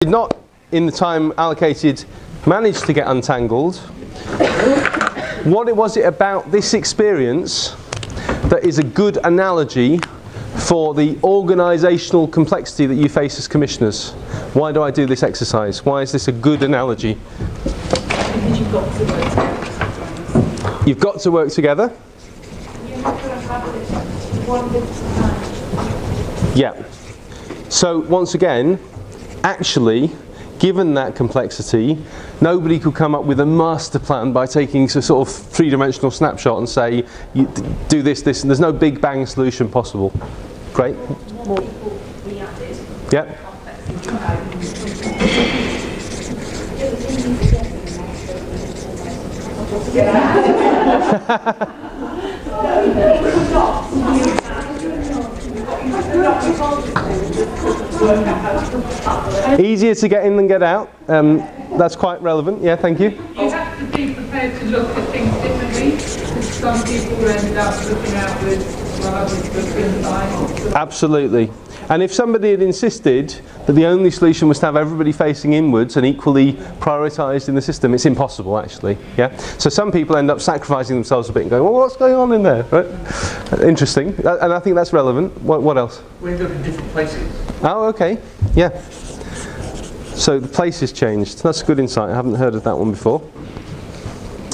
did not, in the time allocated, manage to get untangled, what was it about this experience that is a good analogy for the organisational complexity that you face as commissioners? Why do I do this exercise? Why is this a good analogy? Because you've got to work together. You've got to work together? You have to have this one bit at a time. Yeah. So once again, actually, given that complexity, nobody could come up with a master plan by taking a sort of three-dimensional snapshot and say, you do this, this, and there's no big bang solution possible. Great. More people reacted. Yeah. Easier to get in than get out. That's quite relevant. Yeah, thank you. You have to be prepared to look at things differently, because some people ended up looking outwards while others looked inside. Absolutely. And if somebody had insisted that the only solution was to have everybody facing inwards and equally prioritised in the system, it's impossible actually. Yeah. So some people end up sacrificing themselves a bit and going, well, what's going on in there? Right? Interesting. And I think that's relevant. What else? We end up in different places. Oh, okay. Yeah. So the place has changed. That's a good insight. I haven't heard of that one before.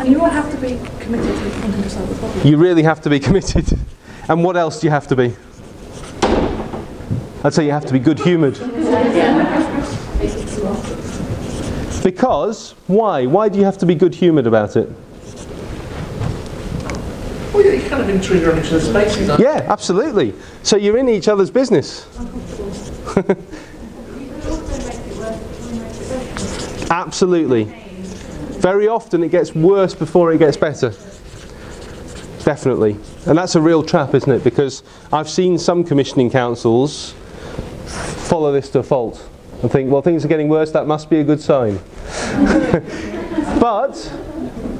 And you all have to be committed to wanting to solve the problem. You really have to be committed. And what else do you have to be? I'd say you have to be good-humoured. Because, why? Why do you have to be good-humoured about it? Well, yeah, you kind of intrude on each other's spaces, aren't you? Yeah, absolutely. So you're in each other's business. Absolutely. Very often it gets worse before it gets better. Definitely. And that's a real trap, isn't it? Because I've seen some commissioning councils follow this to a fault and think, well, things are getting worse, that must be a good sign. But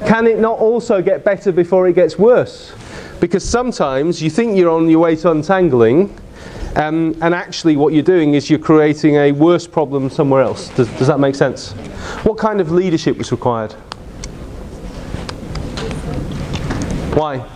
can it not also get better before it gets worse? Because sometimes you think you're on your way to untangling, and actually what you're doing is you're creating a worse problem somewhere else. Does that make sense? What kind of leadership was required? Why?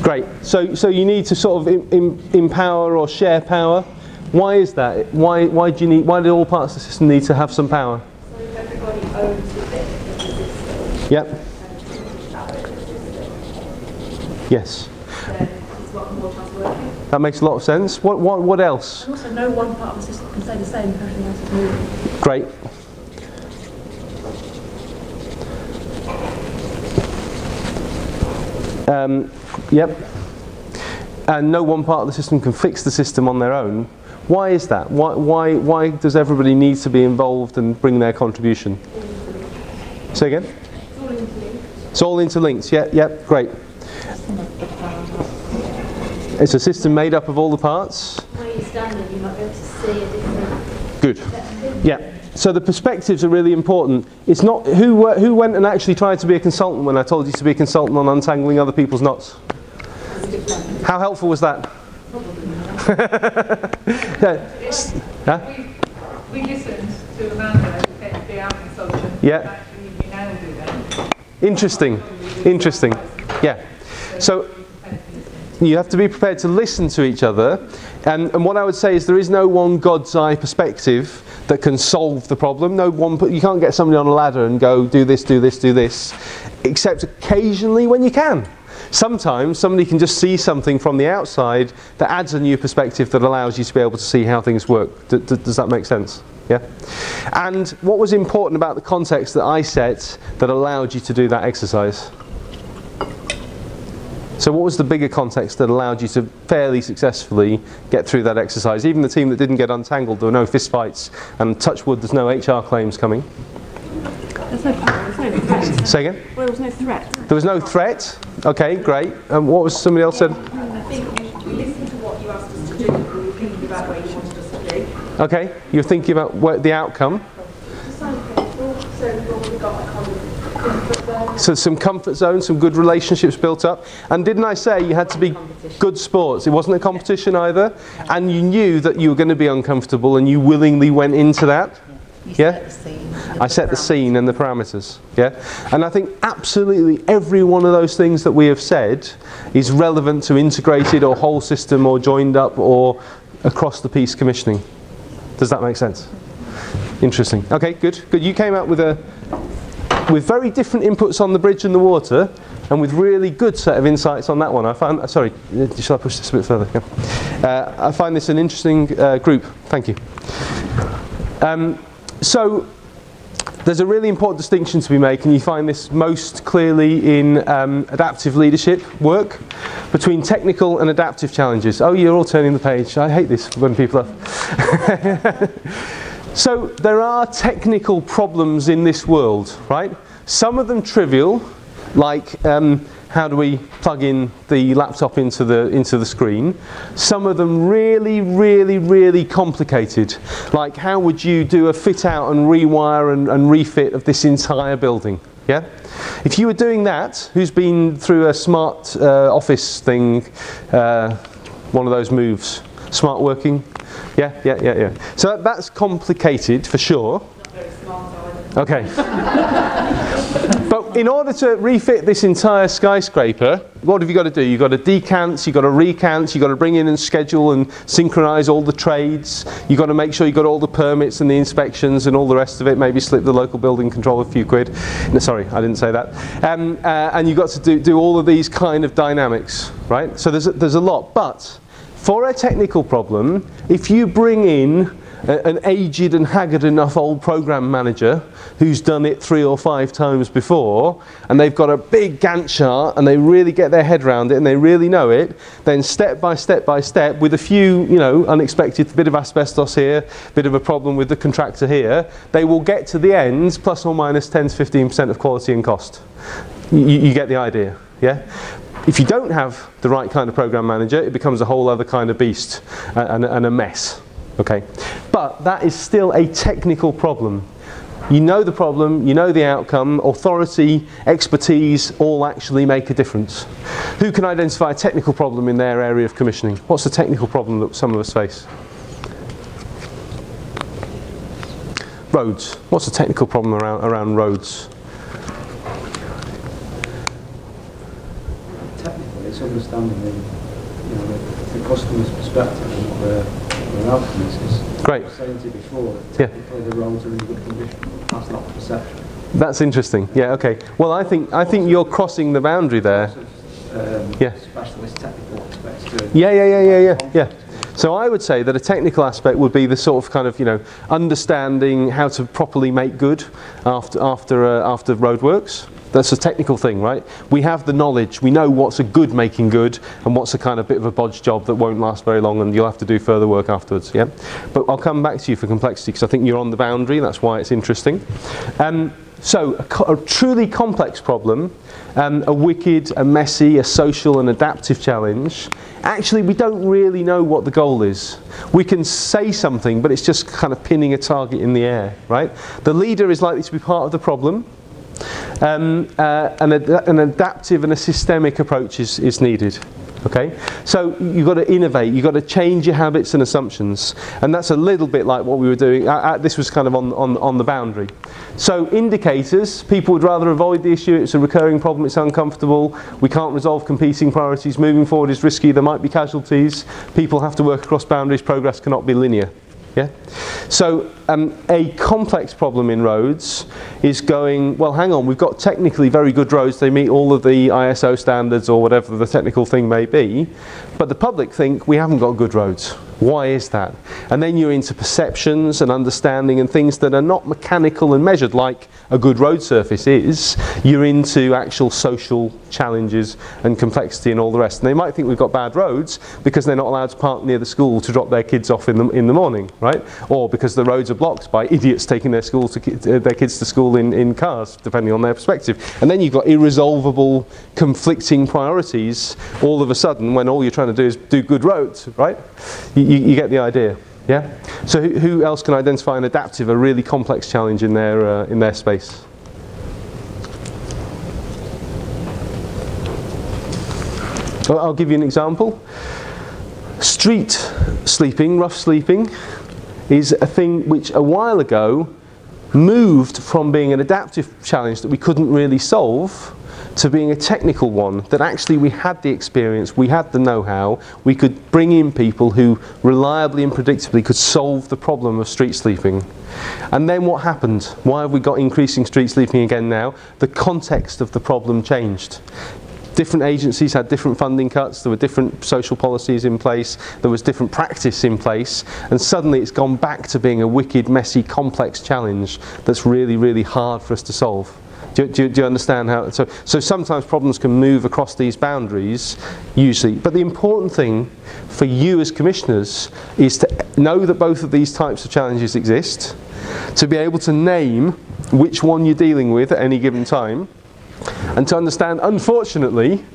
Great. So you need to sort of empower or share power. Why is that? Why do all parts of the system need to have some power? So everybody owns the bit of the system. Yep. Yes. Then it's got more chance of working. That makes a lot of sense. What else? And also no one part of the system can stay the same if everything else is moving. Great. Yep. And no one part of the system can fix the system on their own. Why is that? Why does everybody need to be involved and bring their contribution? Say again? It's all interlinked. It's all interlinked. Yep. Great. It's a system made up of all the parts. Where you stand, and you might be able to see a different. Good. Yeah. So the perspectives are really important. It's not who went and actually tried to be a consultant when I told you to be a consultant on untangling other people's knots. How helpful was that? We listened to Amanda who came to be our consultant. Yeah. Actually, we nailed it then. Interesting. Yeah. So you have to be prepared to listen to each other. And what I would say is there is no one God's eye perspective that can solve the problem. You can't get somebody on a ladder and go, do this, except occasionally when you can. Sometimes somebody can just see something from the outside that adds a new perspective that allows you to be able to see how things work. Does that make sense? Yeah? And what was important about the context that I set that allowed you to do that exercise? So what was the bigger context that allowed you to fairly successfully get through that exercise? Even the team that didn't get untangled, there were no fist fights, and touch wood, there's no HR claims coming. There's no threat. Say again? Well, there was no threat. There was no threat? Okay, great. And what was somebody else said? I think we listened to what you asked us to do, and we were thinking about what you wanted us to do. Okay, you're thinking about the outcome. So we've got a kind of input then, So some comfort zone, some good relationships built up. And didn't I say you had to be good sports? It wasn't a competition either. And you knew that you were going to be uncomfortable and you willingly went into that. Yeah? I set the scene and the parameters. Yeah? And I think absolutely every one of those things that we have said is relevant to integrated or whole system or joined up or across the piece commissioning. Does that make sense? Interesting. Okay, good. Good. You came out with very different inputs on the bridge and the water, and with really good set of insights on that one. I found. Sorry, shall I push this a bit further? Yeah. I find this an interesting group. Thank you. So there's a really important distinction to be made, and you find this most clearly in adaptive leadership work between technical and adaptive challenges. Oh, you're all turning the page. I hate this when people are. So there are technical problems in this world, right? Some of them trivial, like how do we plug in the laptop into the screen? Some of them really, really, really complicated, like how would you do a fit out and rewire and refit of this entire building? Yeah? If you were doing that, who's been through a smart office thing, one of those moves, smart working? Yeah. So that's complicated for sure. Not very smart either. Okay. But in order to refit this entire skyscraper, what have you got to do? You've got to decant, you've got to recant, you've got to bring in and schedule and synchronise all the trades. You've got to make sure you've got all the permits and the inspections and all the rest of it. Maybe slip the local building control a few quid. No, sorry, I didn't say that. And you've got to do all of these kind of dynamics, right? So there's a lot. But for a technical problem, if you bring in an aged and haggard enough old program manager who's done it 3 or 5 times before, and they've got a big Gantt chart and they really get their head around it and they really know it, then step by step by step, with a few, unexpected, bit of asbestos here, bit of a problem with the contractor here, they will get to the end plus or minus 10 to 15% of quality and cost. You get the idea, yeah? If you don't have the right kind of program manager, it becomes a whole other kind of beast and a mess. Okay, but that is still a technical problem. You know the problem, you know the outcome, authority, expertise all actually make a difference. Who can identify a technical problem in their area of commissioning? What's the technical problem that some of us face? Roads. What's the technical problem around roads? Technically, it's understanding the customer's perspective and what their outcome is. Great. I was saying to you before that technically the roads are in good condition. That's not the perception. That's interesting. Yeah. Okay. Well, I think you're crossing the boundary there. Specialist technical aspects to it. Yeah. So I would say that a technical aspect would be the sort of kind of understanding how to properly make good after roadworks. That's a technical thing, right? We have the knowledge. We know what's a good making good and what's a kind of bit of a bodge job that won't last very long and you'll have to do further work afterwards, yeah? But I'll come back to you for complexity because I think you're on the boundary. That's why it's interesting. So a truly complex problem, a wicked, a messy, a social and adaptive challenge, actually we don't really know what the goal is. We can say something, but it's just kind of pinning a target in the air, right? The leader is likely to be part of the problem. An adaptive and a systemic approach is needed. Okay, so you've got to innovate, you've got to change your habits and assumptions, and that's a little bit like what we were doing. This was kind of on the boundary. So indicators, people would rather avoid the issue, it's a recurring problem, it's uncomfortable, we can't resolve competing priorities, moving forward is risky, there might be casualties, people have to work across boundaries, progress cannot be linear. Yeah? So a complex problem in roads is going, well hang on, we've got technically very good roads, they meet all of the ISO standards or whatever the technical thing may be, but the public think we haven't got good roads. Why is that? And then you're into perceptions and understanding and things that are not mechanical and measured like a good road surface is. You're into actual social challenges and complexity and all the rest. And they might think we've got bad roads because they're not allowed to park near the school to drop their kids off in the morning, right? Or because the roads are blocked by idiots taking their kids to school in cars, depending on their perspective. And then you've got irresolvable, conflicting priorities all of a sudden when all you're trying to do is do good roads, right? You get the idea, yeah? So who else can identify an adaptive, a really complex challenge in their space? I'll give you an example. Street sleeping, rough sleeping, is a thing which a while ago moved from being an adaptive challenge that we couldn't really solve to being a technical one, that actually we had the experience, we had the know-how, we could bring in people who reliably and predictably could solve the problem of street sleeping. And then what happened? Why have we got increasing street sleeping again now? The context of the problem changed. Different agencies had different funding cuts, there were different social policies in place, there was different practice in place, and suddenly it's gone back to being a wicked, messy, complex challenge that's really, really hard for us to solve. Do you understand how? So sometimes problems can move across these boundaries, usually. But the important thing for you as commissioners is to know that both of these types of challenges exist, to be able to name which one you're dealing with at any given time, and to understand, unfortunately,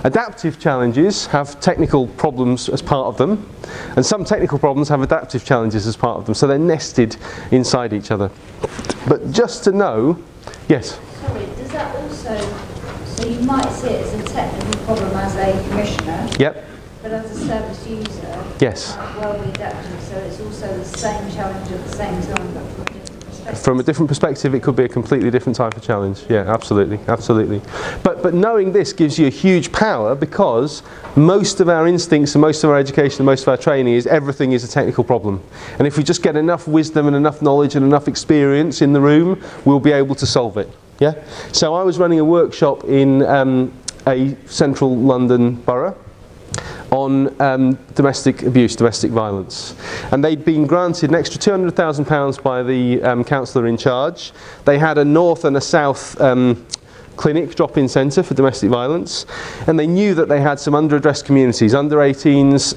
adaptive challenges have technical problems as part of them, and some technical problems have adaptive challenges as part of them, so they're nested inside each other. But just to know, yes? Sorry, does that also, so you might see it as a technical problem as a commissioner, Yep. but as a service user, Yes. well be adaptive, so it's also the same challenge at the same time, but from a different perspective. From a different perspective, it could be a completely different type of challenge. Yeah, absolutely, absolutely. But knowing this gives you a huge power, because most of our instincts and most of our education and most of our training is everything is a technical problem. And if we just get enough wisdom and enough knowledge and enough experience in the room, we'll be able to solve it. Yeah. So I was running a workshop in a central London borough on domestic abuse, domestic violence. And they'd been granted an extra £200,000 by the councillor in charge. They had a north and a south clinic, drop-in centre for domestic violence, and they knew that they had some under-addressed communities, under-18s,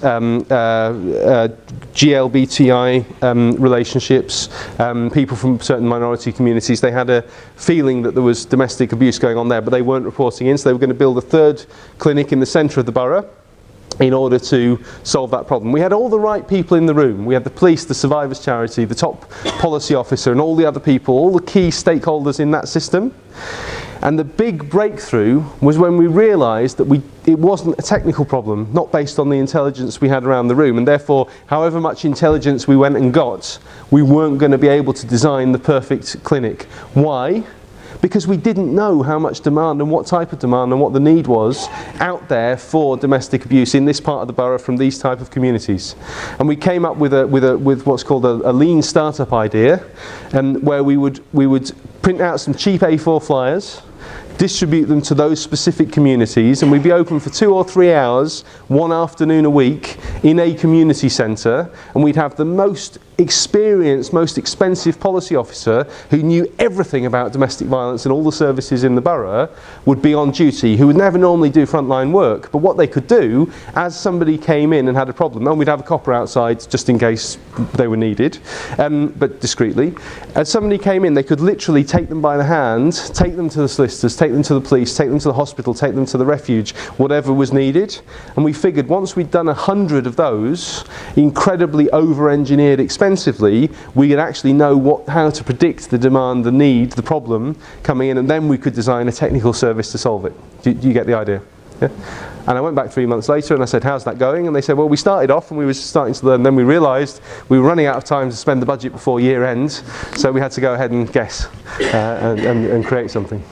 GLBTI relationships, people from certain minority communities. They had a feeling that there was domestic abuse going on there, but they weren't reporting in, so they were going to build a third clinic in the centre of the borough in order to solve that problem. We had all the right people in the room. We had the police, the survivors charity, the top policy officer, and all the other people, all the key stakeholders in that system. And the big breakthrough was when we realised that it wasn't a technical problem, not based on the intelligence we had around the room, and therefore, however much intelligence we went and got, we weren't going to be able to design the perfect clinic. Why? Because we didn't know how much demand and what type of demand and what the need was out there for domestic abuse in this part of the borough from these type of communities. And we came up with what's called a lean startup idea, where we would print out some cheap A4 flyers, distribute them to those specific communities, and we'd be open for 2 or 3 hours, one afternoon a week, in a community centre, and we'd have the most experienced, most expensive policy officer who knew everything about domestic violence and all the services in the borough would be on duty, who would never normally do frontline work, but what they could do, as somebody came in and had a problem, and we'd have a copper outside just in case they were needed, but discreetly, as somebody came in, they could literally take them by the hand, take them to the solicitors, take them to the police, take them to the hospital, take them to the refuge, whatever was needed. And we figured once we'd done 100 of those, incredibly over-engineered expensively, we could actually know how to predict the demand, the need, the problem coming in, and then we could design a technical service to solve it. Do you get the idea? Yeah? And I went back 3 months later and I said, how's that going? And they said, well, we started off and we were starting to learn, then we realised we were running out of time to spend the budget before year end, so we had to go ahead and guess and create something.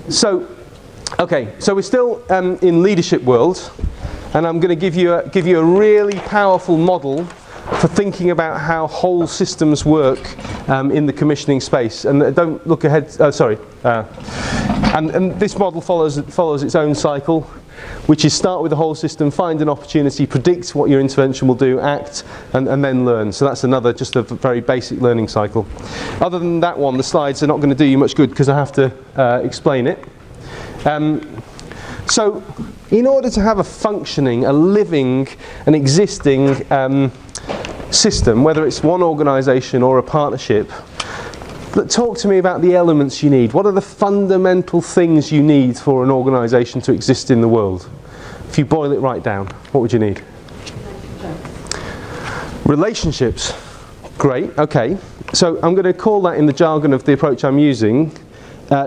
So, okay, so we're still in leadership world, and I'm going to give you a really powerful model for thinking about how whole systems work in the commissioning space. And don't look ahead. And this model follows its own cycle, which is start with the whole system, find an opportunity, predict what your intervention will do, act, and then learn. So that's just a very basic learning cycle. Other than that one, the slides are not going to do you much good because I have to explain it. So in order to have a functioning, a living, an existing system, whether it's one organisation or a partnership, talk to me about the elements you need. What are the fundamental things you need for an organisation to exist in the world? If you boil it right down, what would you need? Relationships. Great, okay. So I'm going to call that, in the jargon of the approach I'm using,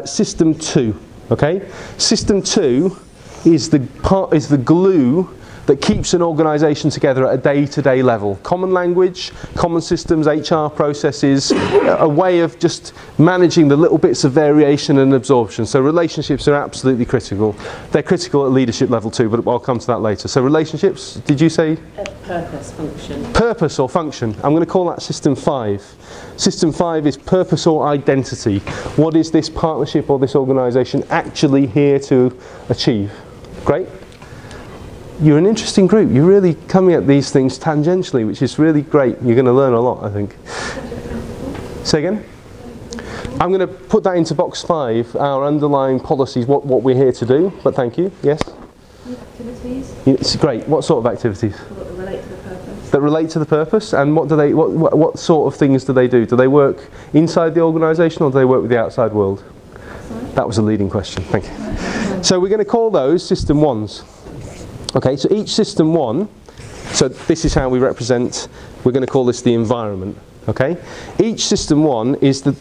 System 2. Okay? System 2 is the glue that keeps an organisation together at a day-to-day level. Common language, common systems, HR processes, a way of just managing the little bits of variation and absorption. So relationships are absolutely critical. They're critical at leadership level too, but I'll come to that later. So relationships, did you say? Purpose, function. Purpose or function. I'm going to call that System 5. System 5 is purpose or identity. What is this partnership or this organisation actually here to achieve? Great. You're an interesting group. You're really coming at these things tangentially, which is really great. You're going to learn a lot, I think. Say again? I'm going to put that into box 5, our underlying policies, what we're here to do. But thank you. Yes? Activities. It's great. What sort of activities? That relate to the purpose. That relate to the purpose? And what do they? What sort of things do they do? Do they work inside the organisation or do they work with the outside world? That was a leading question. Thank you. So we're going to call those System 1s. Okay, so each System 1, so this is how we represent, we're going to call this the environment, okay? Each System 1 is the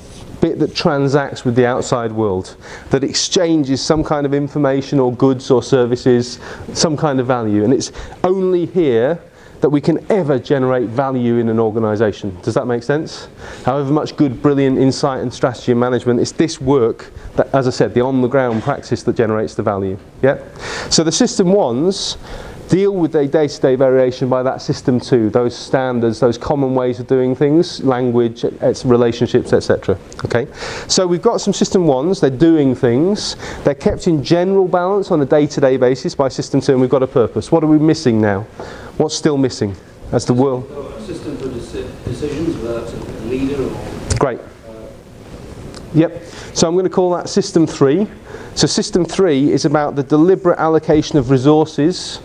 bit that transacts with the outside world, that exchanges some kind of information or goods or services, some kind of value, and it's only here that we can ever generate value in an organisation. Does that make sense? However much good, brilliant insight and strategy and management, it's this work that, as I said, the on-the-ground practice that generates the value. Yeah. So the System 1s deal with their day-to-day variation by that System 2, those standards, those common ways of doing things, language, relationships, etc. Okay. So we've got some System 1s. They're doing things. They're kept in general balance on a day-to-day basis by System 2, and we've got a purpose. What are we missing now? What's still missing as the world? A system for decisions, whether that's a leader or... Great. Yep. So I'm going to call that System 3. So System 3 is about the deliberate allocation of resources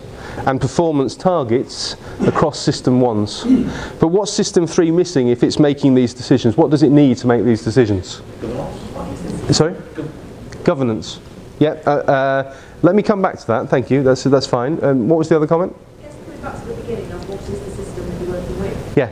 and performance targets across System 1s. But what's System 3 missing if it's making these decisions? What does it need to make these decisions? Governance. Sorry? Governance. Yeah. Let me come back to that. Thank you. That's fine. What was the other comment? Back to the beginning of what is the system that you're working with. Yeah.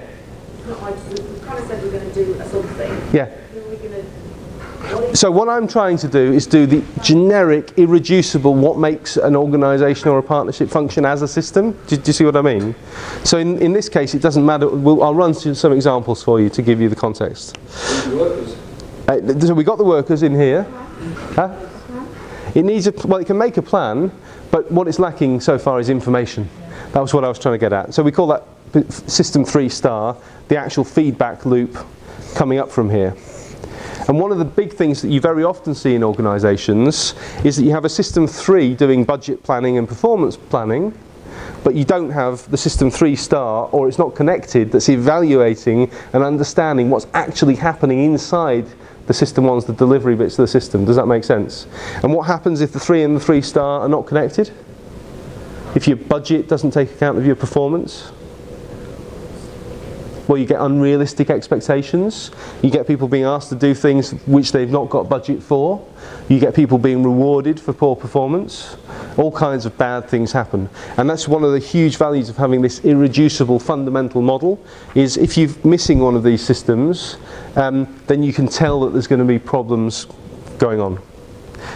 It's not like we kind of said we're going to do a something. Yeah. Who are we going to... So what I'm trying to do is do the generic, irreducible, what makes an organisation or a partnership function as a system. Do you see what I mean? So in this case, it doesn't matter. I'll run through some examples for you to give you the context. Workers. So we got the workers in here. Huh? It needs it can make a plan, but what it's lacking so far is information. That was what I was trying to get at. So we call that System 3 star, the actual feedback loop coming up from here. And one of the big things that you very often see in organisations is that you have a System 3 doing budget planning and performance planning, but you don't have the System 3 star, or it's not connected, that's evaluating and understanding what's actually happening inside the System 1s, the delivery bits of the system. Does that make sense? And what happens if the 3 and the 3 star are not connected? If your budget doesn't take account of your performance? Well, you get unrealistic expectations. You get people being asked to do things which they've not got budget for. You get people being rewarded for poor performance. All kinds of bad things happen. And that's one of the huge values of having this irreducible fundamental model, is if you're missing one of these systems, then you can tell that there's going to be problems going on.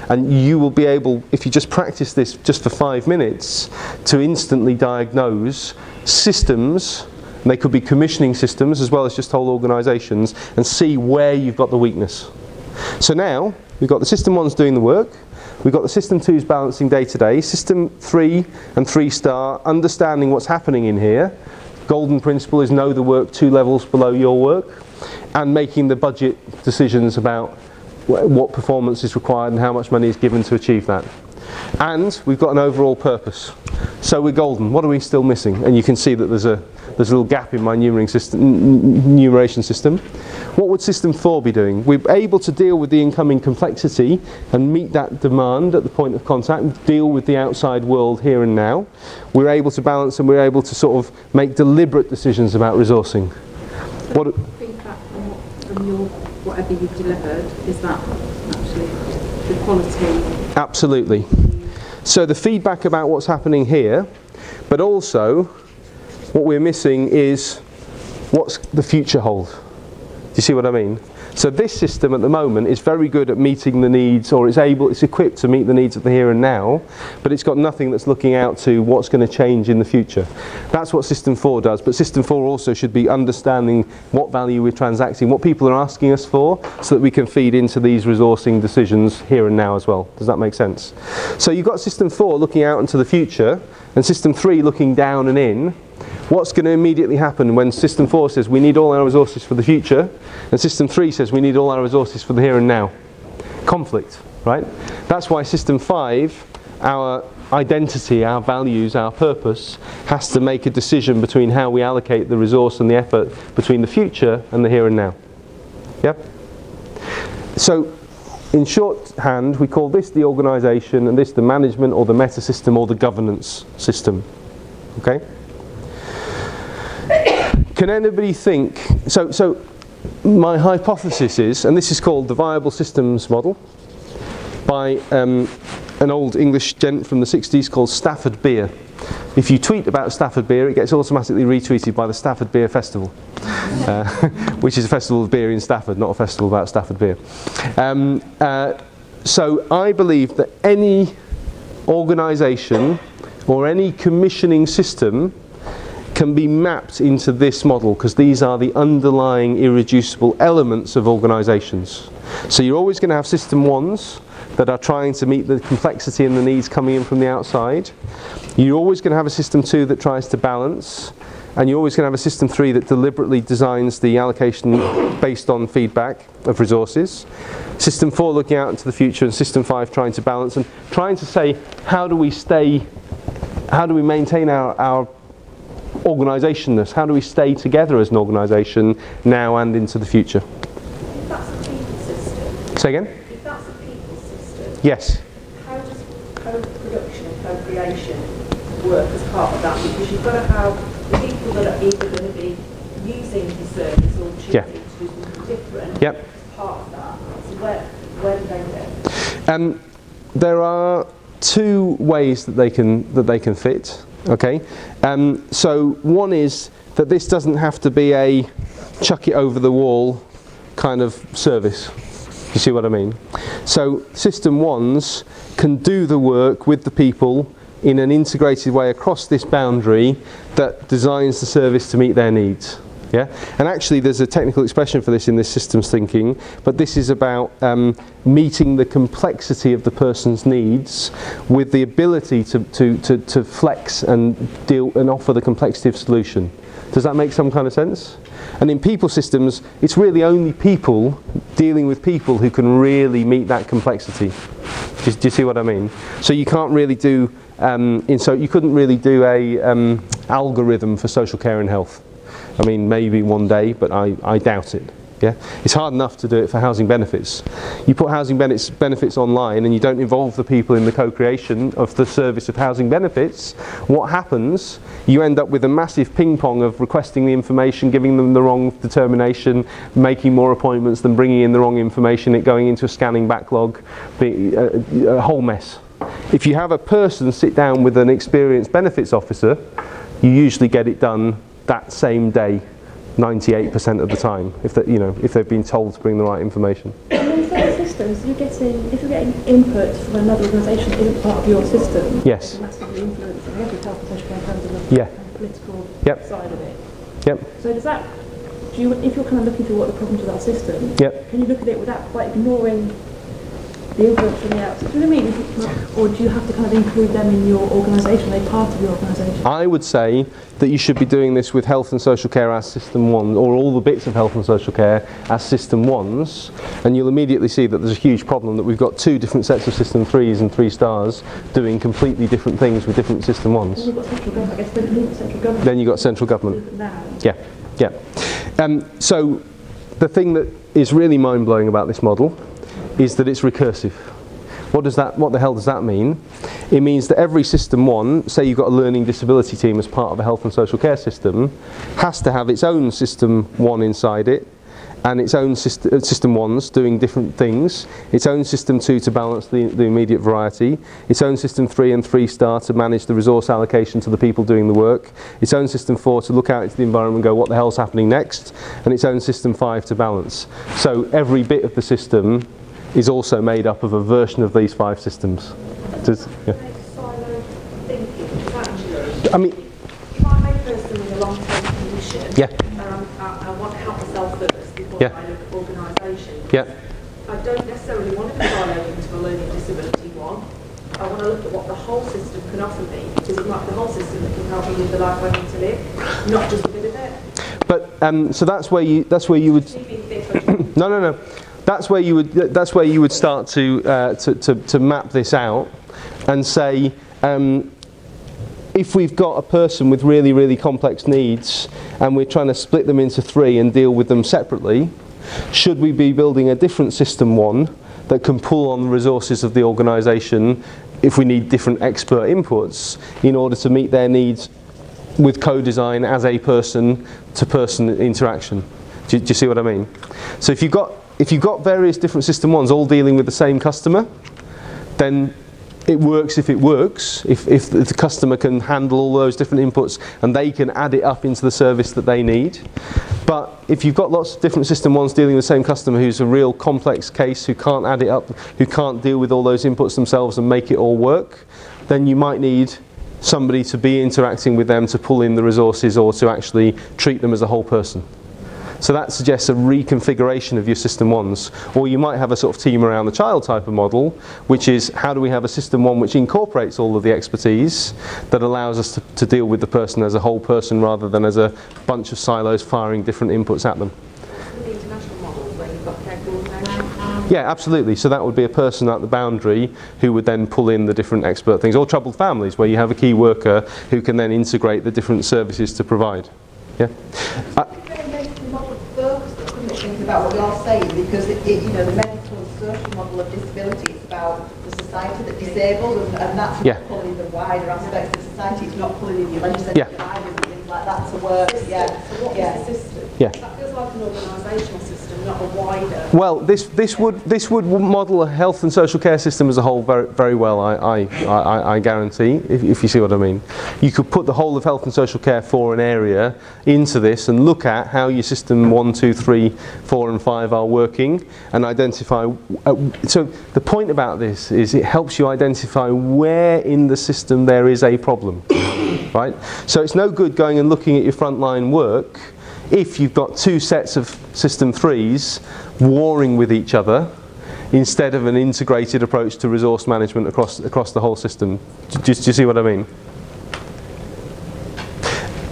And you will be able, if you just practice this just for 5 minutes, to instantly diagnose systems, and they could be commissioning systems as well as just whole organisations, and see where you've got the weakness. So now, we've got the System 1s doing the work, we've got the System 2s balancing day to day, System 3 and 3 star understanding what's happening in here. Golden principle is know the work 2 levels below your work, and making the budget decisions about what performance is required and how much money is given to achieve that. And we've got an overall purpose. So we're golden. What are we still missing? And you can see that there's a little gap in my numeration system. What would System 4 be doing? We're able to deal with the incoming complexity and meet that demand at the point of contact and deal with the outside world here and now. We're able to balance, and we're able to sort of make deliberate decisions about resourcing. So feedback from your whatever you've delivered, is that actually the quality? Absolutely. So the feedback about what's happening here, but also what we're missing is what's the future hold. Do you see what I mean? So this system at the moment is very good at meeting the needs, or it's equipped to meet the needs of the here and now, but it's got nothing that's looking out to what's going to change in the future. That's what System 4 does, but System 4 also should be understanding what value we're transacting, what people are asking us for, so that we can feed into these resourcing decisions here and now as well. Does that make sense? So you've got System 4 looking out into the future, and System 3 looking down and in. What's going to immediately happen when System 4 says we need all our resources for the future, and System 3 says we need all our resources for the here and now? Conflict, right? That's why System 5, our identity, our values, our purpose, has to make a decision between how we allocate the resource and the effort between the future and the here and now. Yeah? So, in shorthand, we call this the organisation and this the management or the meta system or the governance system. Okay? Can anybody think, so my hypothesis is, and this is called the viable systems model by an old English gent from the 60s called Stafford Beer. If you tweet about Stafford Beer, it gets automatically retweeted by the Stafford Beer Festival, which is a festival of beer in Stafford, not a festival about Stafford beer. So I believe that any organisation or any commissioning system can be mapped into this model, because these are the underlying irreducible elements of organisations. So you're always going to have System 1s that are trying to meet the complexity and the needs coming in from the outside. You're always going to have a System 2 that tries to balance, and you're always going to have a System 3 that deliberately designs the allocation based on feedback of resources. System 4 looking out into the future, and System 5 trying to balance and trying to say, how do we maintain our organisationness? How do we stay together as an organisation now and into the future? If that's a people system. Say again? If that's a people system. Yes. How does co-production and co-creation work as part of that? Because you've got to have the people that are either going to be using the service or choosing to do something different as part of that. So where do they go? There are two ways that they can fit. Okay, so one is that this doesn't have to be a chuck it over the wall kind of service. You see what I mean? So System 1s can do the work with the people in an integrated way across this boundary that designs the service to meet their needs. Yeah, and actually there's a technical expression for this in this systems thinking, but this is about meeting the complexity of the person's needs with the ability to flex and deal and offer the complexity of solution. Does that make some kind of sense? And in people systems, it's really only people dealing with people who can really meet that complexity. Do you see what I mean? So you can't really do, you couldn't really do a algorithm for social care and health. I mean, maybe one day, but I doubt it. Yeah, it's hard enough to do it for housing benefits. You put housing benefits online and you don't involve the people in the co-creation of the service of housing benefits. What happens? You end up with a massive ping pong of requesting the information, giving them the wrong determination, making more appointments than bringing in the wrong information, it going into a scanning backlog, a whole mess. If you have a person sit down with an experienced benefits officer, you usually get it done that same day, 98% of the time, if they've been told to bring the right information. And in certain systems, if you're getting input from another organisation that isn't part of your system, yes, it's massively influencing every health and social care comes in the political side of it. Yep. So does that, if you're kind of looking through what the problems with our system, can you look at it without quite ignoring the influence from the outside? Do you know what I mean? Or do you have to kind of include them in your organisation? Are they part of your organisation? I would say that you should be doing this with health and social care as System 1, or all the bits of health and social care as System 1s, and you'll immediately see that there's a huge problem that we've got two different sets of System 3s and 3 stars doing completely different things with different System 1s. Then you've got central government, I guess, then you need central government. Then you've got central government. Now. Yeah. So the thing that is really mind-blowing about this model is that it's recursive. What the hell does that mean? It means that every System 1, say you've got a learning disability team as part of a health and social care system, has to have its own System 1 inside it, and its own system 1's doing different things, its own system 2 to balance the immediate variety, its own system 3 and 3-star to manage the resource allocation to the people doing the work, its own system 4 to look out into the environment and go, what the hell's happening next, and its own system 5 to balance. So every bit of the system is also made up of a version of these 5 systems. Yeah. I mean, if I'm a person with a long-term condition, yeah. I want to help myself first before Yeah. I look at organisation. Yeah. I don't necessarily want to be siloed into a learning disability one. I want to look at what the whole system can offer me, because it might be the whole system that can help me live the life I need to live, not just a bit of it. But so that's where you would. No. That's where you would start to map this out and say. If we've got a person with really, really complex needs and we're trying to split them into 3 and deal with them separately, should we be building a different system 1 that can pull on the resources of the organisation if we need different expert inputs in order to meet their needs with co-design as a person-to-person interaction? Do you see what I mean? So if you've got various different system 1's all dealing with the same customer, then it works if it works, if the customer can handle all those different inputs and they can add it up into the service that they need. But if you've got lots of different system 1's dealing with the same customer who's a real complex case, who can't add it up, who can't deal with all those inputs themselves and make it all work, then you might need somebody to be interacting with them to pull in the resources or to actually treat them as a whole person. So that suggests a reconfiguration of your system 1's. Or you might have a sort of team around the child type of model, which is how do we have a system 1 which incorporates all of the expertise that allows us to deal with the person as a whole person rather than as a bunch of silos firing different inputs at them. The international models where you've got care coordination. Yeah, absolutely. So that would be a person at the boundary who would then pull in the different expert things. Or troubled families where you have a key worker who can then integrate the different services to provide. Yeah. Think about what you're saying, because the mental and social model of disability is about the society that disables, and that's not pulling the wider aspects of society. It's not pulling in your legislative providers and things like that to work. So what is the system? Yeah. That feels like an organisational system, not a wider. Well, this would model a health and social care system as a whole very, very well. I guarantee, if you see what I mean. You could put the whole of health and social care for an area into this and look at how your system 1, 2, 3, 4 and 5 are working and identify. So the point about this is it helps you identify where in the system there is a problem, right? So it's no good going and looking at your frontline work if you've got 2 sets of system 3's warring with each other instead of an integrated approach to resource management across the whole system. Do you see what I mean?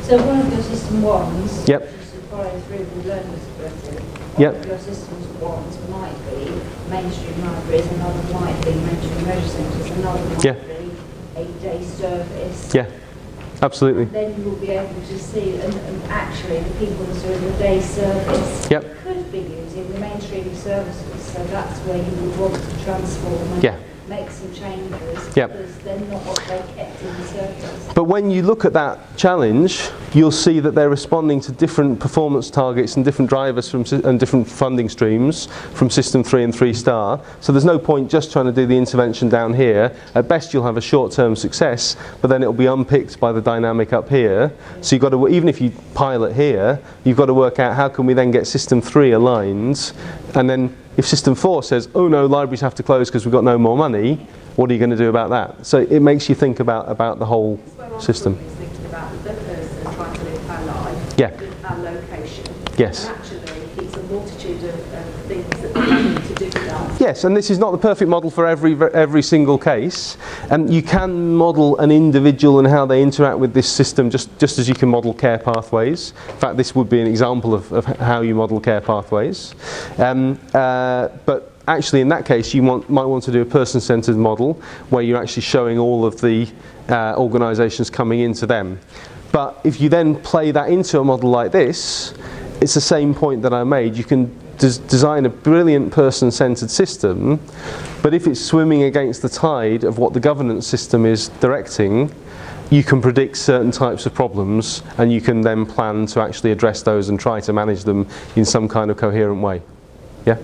So one of your system 1's, yep. which is following through with learning disability, yep. one of your systems 1's might be mainstream libraries, another might be mainstream leisure centres, another might be a day service. Yeah. Absolutely. And then you will be able to see, and actually the people who are in the day service could be using the mainstream services, so that's where you would want to transform and make some changes, because they're not what they kept in the service. But when you look at that challenge, you'll see that they're responding to different performance targets and different drivers and different funding streams from System 3 and 3-star. So there's no point just trying to do the intervention down here. At best you'll have a short-term success, but then it'll be unpicked by the dynamic up here. So you've got to, even if you pilot here, you've got to work out how can we then get System 3 aligned, and then if System 4 says, oh no, libraries have to close because we've got no more money, what are you going to do about that? So it makes you think about the whole system. Thinking about the person trying to live our life, with our location. Yes. And actually, it's a multitude of things that we need to do that. Yes, and this is not the perfect model for every single case. And you can model an individual and how they interact with this system just as you can model care pathways. In fact, this would be an example of how you model care pathways. But actually, in that case, you might want to do a person-centered model where you're actually showing all of the organisations coming into them. But if you then play that into a model like this, it's the same point that I made. You can design a brilliant person-centered system, but if it's swimming against the tide of what the governance system is directing, you can predict certain types of problems, and you can then plan to actually address those and try to manage them in some kind of coherent way. Yeah?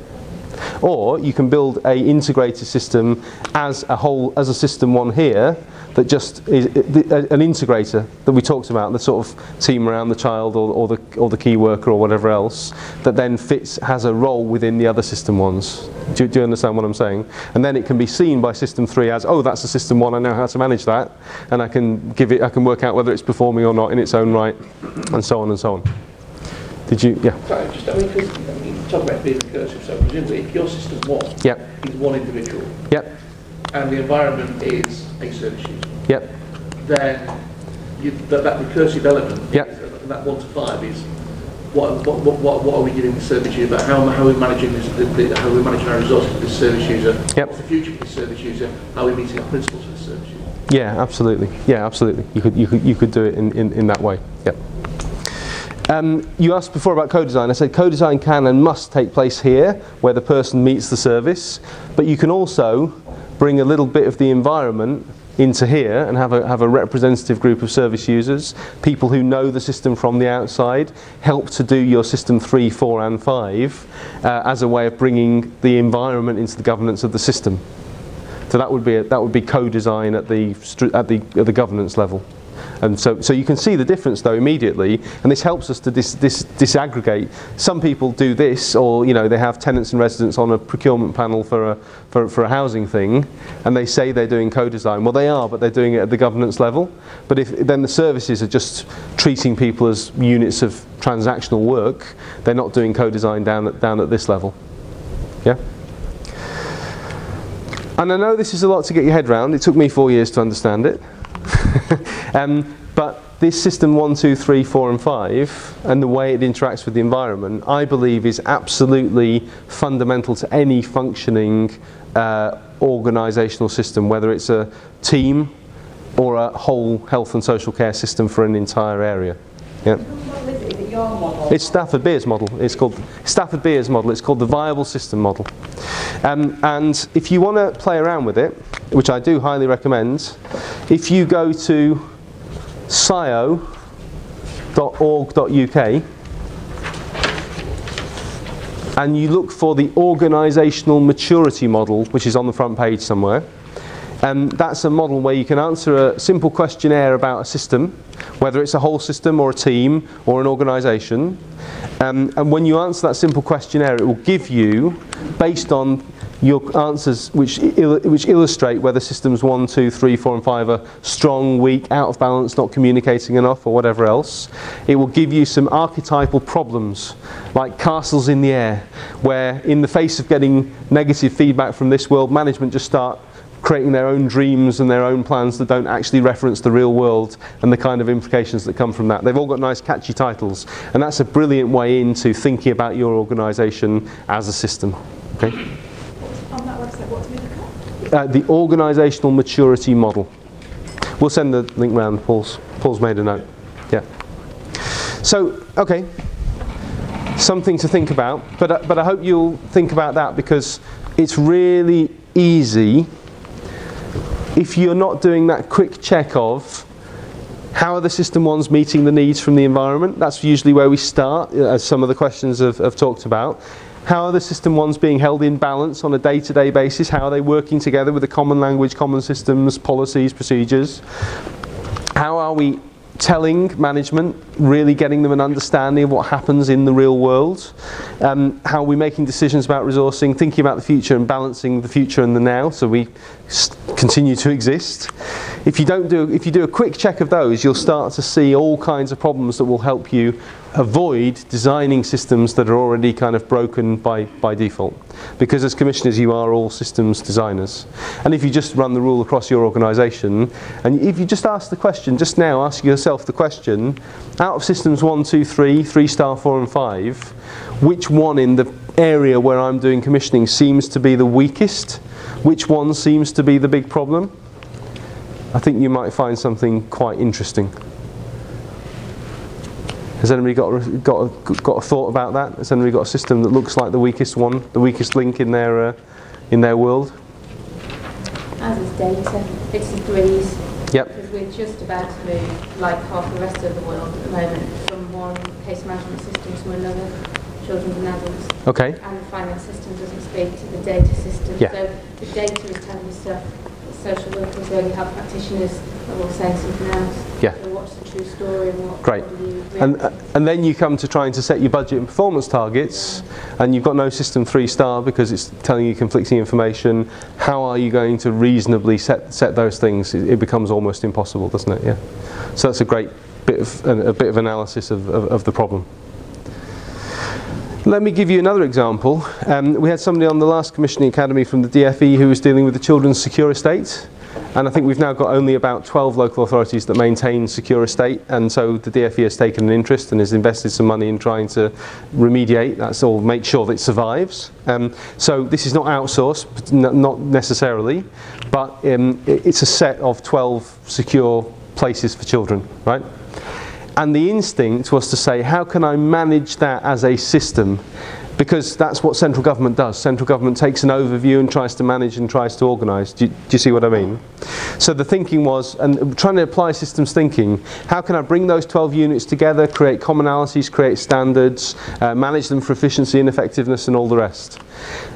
Or you can build a integrated system as a whole, as a system one here, that just is an integrator that we talked about, the sort of team around the child or the key worker or whatever else, that then has a role within the other system ones. Do you understand what I'm saying? And then it can be seen by system 3 as, oh, that's a system 1, I know how to manage that, and I can work out whether it's performing or not in its own right, and so on and so on. Did you? Yeah. Sorry, just because you talk about being recursive, so presumably if your system 1 is one individual, and the environment is a service user, then that recursive element, that 1 to 5 is what are we giving the service user? How are we managing this? How are we managing our resources for this service user? What's the future for this service user? How are we meeting our principles for this service user? Yeah, absolutely. Yeah, absolutely. You could do it in that way. Yep. You asked before about co-design. I said co-design can and must take place here, where the person meets the service, but you can also bring a little bit of the environment into here and have a representative group of service users, people who know the system from the outside, help to do your system 3, 4 and 5 as a way of bringing the environment into the governance of the system. So that would be co-design at the governance level. And so you can see the difference though immediately, and this helps us to disaggregate. Some people do this, or they have tenants and residents on a procurement panel for a housing thing, and they say they're doing co-design. Well, they are, but they're doing it at the governance level. But then the services are just treating people as units of transactional work, they're not doing co-design down at this level. Yeah. And I know this is a lot to get your head around. It took me 4 years to understand it. But this system 1, 2, 3, 4 and 5 and the way it interacts with the environment, I believe is absolutely fundamental to any functioning organisational system, whether it's a team or a whole health and social care system for an entire area. Yeah. It's Stafford Beer's model. It's called Stafford Beer's model. It's called the viable system model. And if you want to play around with it, which I do highly recommend, if you go to scio.org.uk and you look for the organisational maturity model, which is on the front page somewhere, that's a model where you can answer a simple questionnaire about a system, whether it's a whole system or a team or an organisation. And when you answer that simple questionnaire, it will give you, based on your answers which illustrate whether systems 1, 2, 3, 4 and 5 are strong, weak, out of balance, not communicating enough or whatever else. It will give you some archetypal problems like castles in the air, where in the face of getting negative feedback from this world, management just start creating their own dreams and their own plans that don't actually reference the real world and the kind of implications that come from that. They've all got nice catchy titles, and that's a brilliant way into thinking about your organisation as a system. Okay? On that website, what do we look at? The organisational maturity model. We'll send the link round. Paul's made a note. Yeah. So, okay, something to think about, but I hope you'll think about that, because it's really easy if you're not doing that quick check of how are the system ones meeting the needs from the environment. That's usually where we start, as some of the questions have talked about. How are the system ones being held in balance on a day-to-day basis? How are they working together with a common language, common systems, policies, procedures? How are we telling management, really getting them an understanding of what happens in the real world? How are we making decisions about resourcing, thinking about the future and balancing the future and the now so we continue to exist? If you do a quick check of those, you'll start to see all kinds of problems that will help you avoid designing systems that are already kind of broken by default. Because as commissioners, you are all systems designers. And if you just run the rule across your organisation, and if you just ask the question, just now ask yourself the question, out of systems 1, 2, 3, 3-star, 4 and 5, which one in the area where I'm doing commissioning seems to be the weakest? Which one seems to be the big problem? I think you might find something quite interesting. Has anybody got a thought about that? Has anybody got a system that looks like the weakest one, the weakest link in their world? As is data, it's a breeze. Yep. Because we're just about to move, like half the rest of the world at the moment, from one case management system to another, children and adults. Okay. And the finance system doesn't speak to the data system. Yeah. So the data is telling you stuff that social workers or health practitioners are all saying something else. Yeah. So what's the true story and what Great. do you And then you come to trying to set your budget and performance targets, and you've got no system 3-star because it's telling you conflicting information. How are you going to reasonably set those things? It becomes almost impossible, doesn't it? Yeah. So that's a great bit of analysis of the problem. Let me give you another example. We had somebody on the last Commissioning Academy from the DFE who was dealing with the Children's Secure Estate. And I think we've now got only about 12 local authorities that maintain secure estate, and so the DFE has taken an interest and has invested some money in trying to remediate, that's all, make sure that it survives. So this is not outsourced, not necessarily, but it's a set of 12 secure places for children, right? And the instinct was to say, how can I manage that as a system? Because that's what central government does. Central government takes an overview and tries to manage and tries to organise. Do you see what I mean? So the thinking was, and trying to apply systems thinking, how can I bring those 12 units together, create commonalities, create standards, manage them for efficiency and effectiveness and all the rest?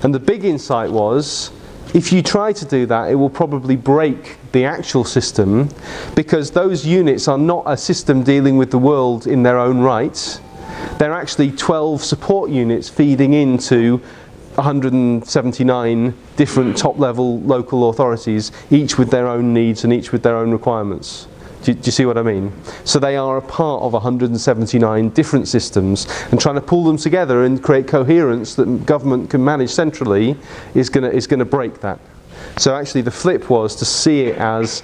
And the big insight was, if you try to do that, it will probably break the actual system, because those units are not a system dealing with the world in their own right. They're actually 12 support units feeding into 179 different top-level local authorities, each with their own needs and each with their own requirements. Do you see what I mean? So they are a part of 179 different systems, and trying to pull them together and create coherence that government can manage centrally is going to break that. So actually the flip was to see it as